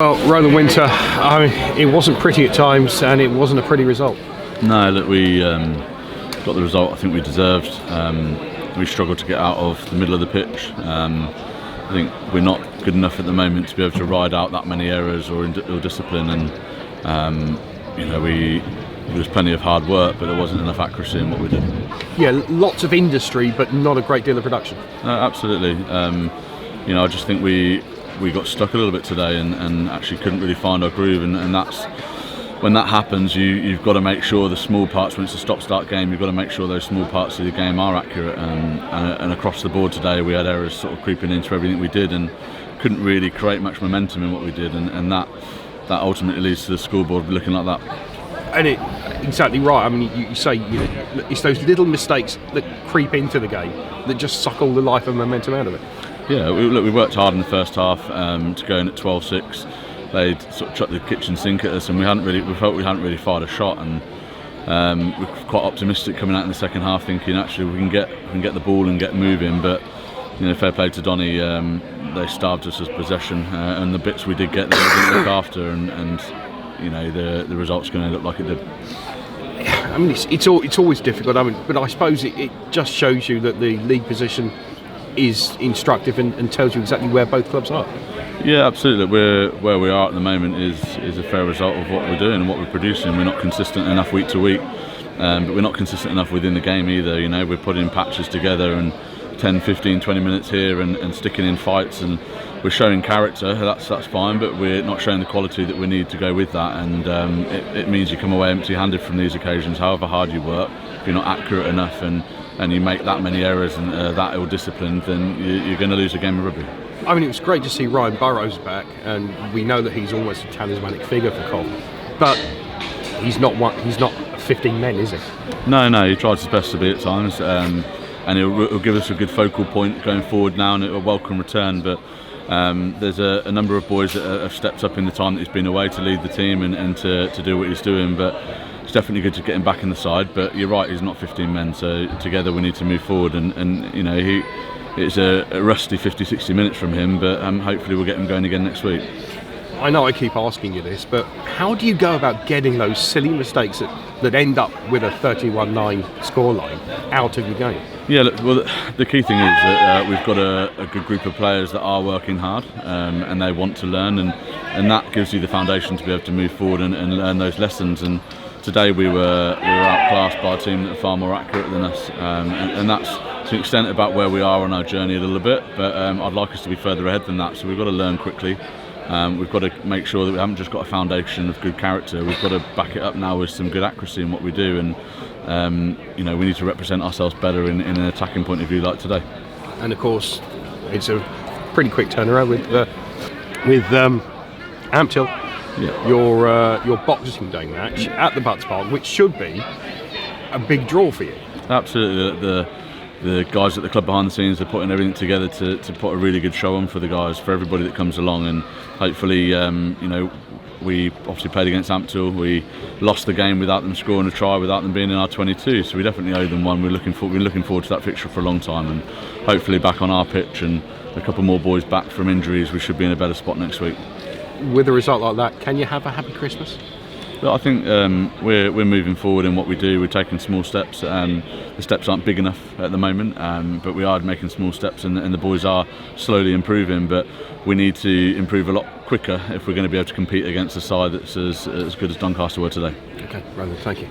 Well, Rowland Winter, I mean, it wasn't pretty at times and it wasn't a pretty result. No, look, we got the result I think we deserved. We struggled to get out of the middle of the pitch. I think we're not good enough at the moment to be able to ride out that many errors or discipline, and there was plenty of hard work, but there wasn't enough accuracy in what we did. Yeah, lots of industry, but not a great deal of production. Absolutely. I just think we got stuck a little bit today and actually couldn't really find our groove, and that's when that happens. You've got to make sure the small parts, when it's a stop-start game, you've got to make sure those small parts of the game are accurate, and across the board today we had errors sort of creeping into everything we did and couldn't really create much momentum in what we did, and that ultimately leads to the scoreboard looking like that. And exactly right. I mean, you say it's those little mistakes that creep into the game that just suck all the life and momentum out of it. Yeah, we worked hard in the first half to go in at 12-6. They'd sort of chucked the kitchen sink at us, and we felt we hadn't really fired a shot, and we're quite optimistic coming out in the second half, thinking actually we can get the ball and get moving. But fair play to Donny, they starved us as possession, and the bits we did get, they didn't look after, and the result's going to look like it did. I mean, it's always difficult. I mean, but I suppose it just shows you that the league position is instructive and tells you exactly where both clubs are. Yeah, absolutely. Where we are at the moment is a fair result of what we're doing and what we're producing. We're not consistent enough week to week, but we're not consistent enough within the game either. We're putting patches together and 10, 15, 20 minutes here and sticking in fights, and we're showing character. That's fine, but we're not showing the quality that we need to go with that, and it means you come away empty-handed from these occasions. However hard you work, if you're not accurate enough and you make that many errors and that ill-disciplined, then you're going to lose a game of rugby. I mean, it was great to see Ryan Burrows back, and we know that he's almost a talismanic figure for Cov, but he's not a 15 men, is he? No, he tries his best to be at times, and he'll give us a good focal point going forward now, and a welcome return. But there's a number of boys that have stepped up in the time that he's been away to lead the team and to do what he's doing. But it's definitely good to get him back in the side. But you're right, he's not 15 men, so together we need to move forward. And it's a rusty 50-60 minutes from him, but hopefully we'll get him going again next week. I know I keep asking you this, but how do you go about getting those silly mistakes that end up with a 31-9 scoreline out of your game? Yeah, look, well, the key thing is that we've got a good group of players that are working hard, and they want to learn, and that gives you the foundation to be able to move forward and learn those lessons. And today we were outclassed by a team that are far more accurate than us, and that's to an extent about where we are on our journey a little bit. But I'd like us to be further ahead than that, so we've got to learn quickly. We've got to make sure that we haven't just got a foundation of good character. We've got to back it up now with some good accuracy in what we do, and we need to represent ourselves better in an attacking point of view like today. And of course, it's a pretty quick turnaround with Amptill. Yeah. Your Boxing Day match at the Butts Park, which should be a big draw for you. Absolutely. The guys at the club behind the scenes are putting everything together to put a really good show on for the guys, for everybody that comes along, and hopefully, we obviously played against Amptill. We lost the game without them scoring a try, without them being in our 22, so we definitely owe them one. We're looking forward to that fixture for a long time, and hopefully back on our pitch and a couple more boys back from injuries, we should be in a better spot next week. With a result like that, can you have a happy Christmas? But I think we're moving forward in what we do. We're taking small steps. The steps aren't big enough at the moment, but we are making small steps, and the boys are slowly improving. But we need to improve a lot quicker if we're going to be able to compete against a side that's as good as Doncaster were today. Okay, Rowland, thank you.